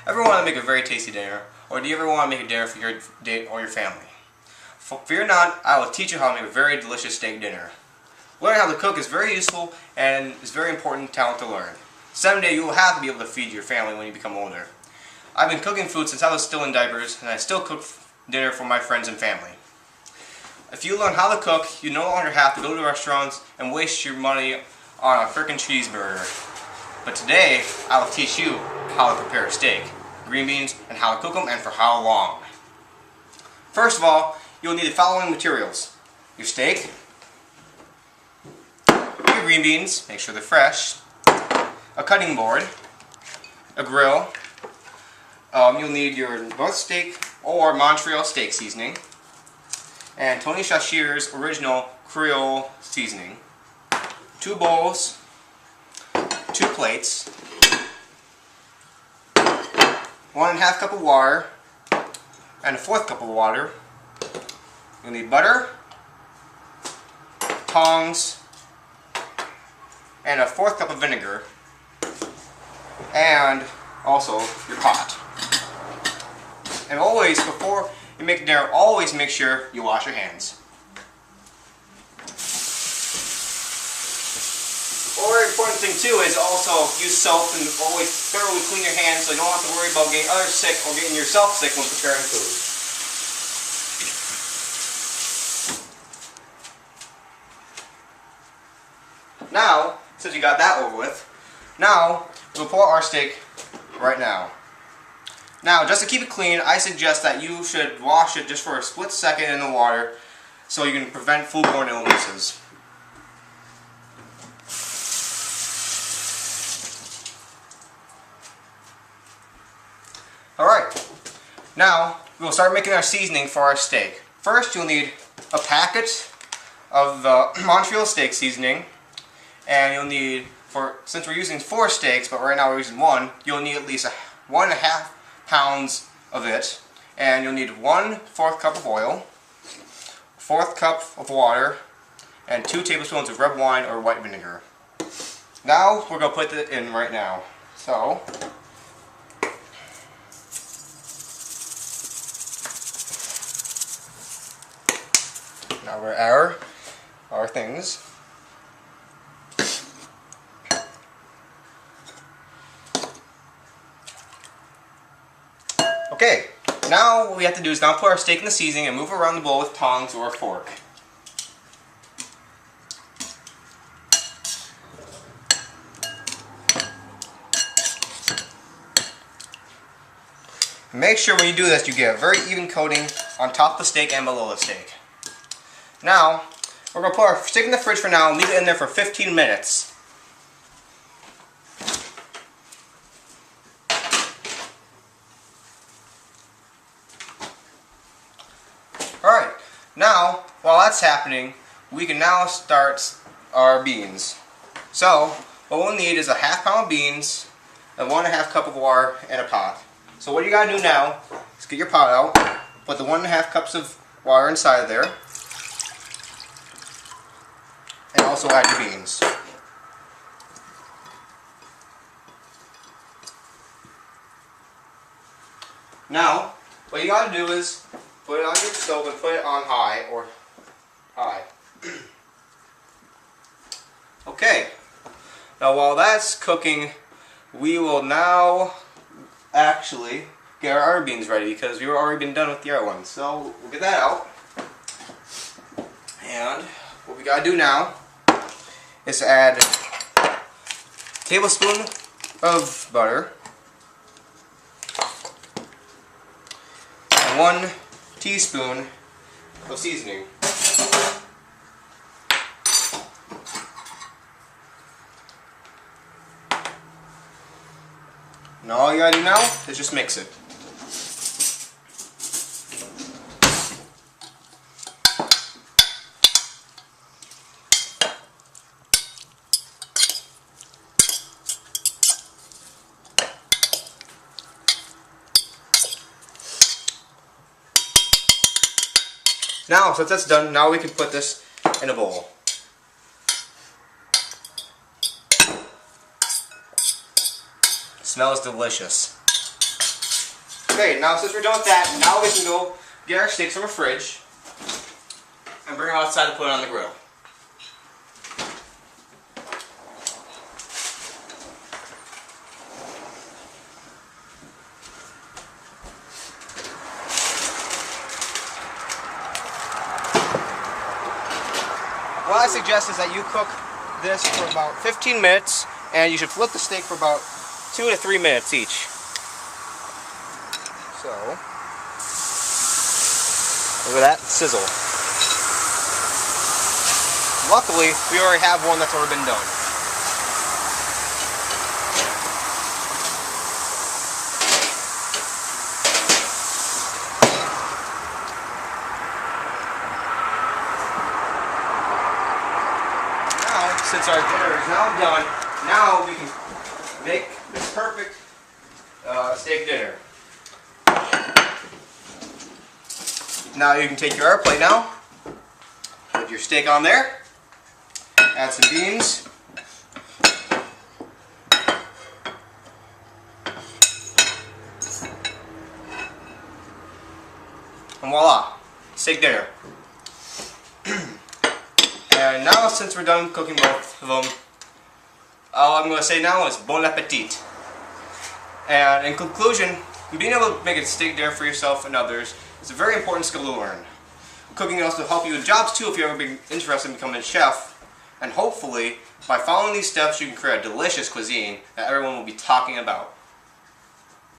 Ever want to make a very tasty dinner? Or do you ever want to make a dinner for your date or your family? Fear not, I will teach you how to make a very delicious steak dinner. Learning how to cook is very useful and is very important talent to learn. Someday you will have to be able to feed your family when you become older. I've been cooking food since I was still in diapers, and I still cook dinner for my friends and family. If you learn how to cook, you no longer have to go to restaurants and waste your money on a frickin' cheeseburger. But today, I will teach you how to prepare a steak, green beans, and how to cook them and for how long. First of all, you'll need the following materials: your steak, your green beans, make sure they're fresh, a cutting board, a grill, you'll need your North Steak or Montreal steak seasoning, and Tony Chachere's original Creole seasoning, 2 bowls, 2 plates, 1½ cup of water, and a 1/4 cup of water. You'll need butter, tongs, and a 1/4 cup of vinegar, and also your pot. And always, before you make dinner, always make sure you wash your hands. One very important thing too is also use soap and always thoroughly clean your hands so you don't have to worry about getting others sick or getting yourself sick when preparing food. Now, since you got that over with, now we'll pour our steak right now. Now, just to keep it clean, I suggest that you should wash it just for a split second in the water so you can prevent foodborne illnesses. Alright, now we'll start making our seasoning for our steak. First, you'll need a packet of the Montreal steak seasoning, and you'll need, since we're using 4 steaks, but right now we're using 1, you'll need at least 1½ pounds of it, and you'll need 1/4 cup of oil, 1/4 cup of water, and 2 tablespoons of red wine or white vinegar. Now we're going to put it in right now. So, now we're add our things. Okay, now what we have to do is now put our steak in the seasoning and move around the bowl with tongs or a fork. Make sure when you do this you get a very even coating on top of the steak and below the steak. Now, we're going to put our steak in the fridge for now and leave it in there for 15 minutes. Alright, now, while that's happening, we can now start our beans. So, what we'll need is a ½ pound of beans, a 1½ cup of water, and a pot. So what you gotta do now is get your pot out, put the 1½ cups of water inside of there, and also add your beans. Now, what you gotta do is put it on your stove and put it on high or high. Okay, now while that's cooking, we will now actually get our other beans ready because we've already been done with the other ones. So we'll get that out. And what we gotta do now is add a tablespoon of butter and 1 teaspoon of seasoning. And all you gotta do now is just mix it. Now, since that's done, now we can put this in a bowl. Smells delicious. Okay, now since we're done with that, now we can go get our steaks from our fridge and bring them outside and put it on the grill. What I suggest is that you cook this for about 15 minutes, and you should flip the steak for about 2 to 3 minutes each. So, look at that sizzle. Luckily, we already have one that's already been done. Since our dinner is now done, now we can make this perfect steak dinner. Now you can take your air plate now, put your steak on there, add some beans, and voila, steak dinner. And now, since we're done cooking both of them, all I'm going to say now is bon appetit. And in conclusion, being able to make a steak dinner for yourself and others is a very important skill to learn. Cooking can also help you in jobs too if you've ever been interested in becoming a chef. And hopefully, by following these steps, you can create a delicious cuisine that everyone will be talking about.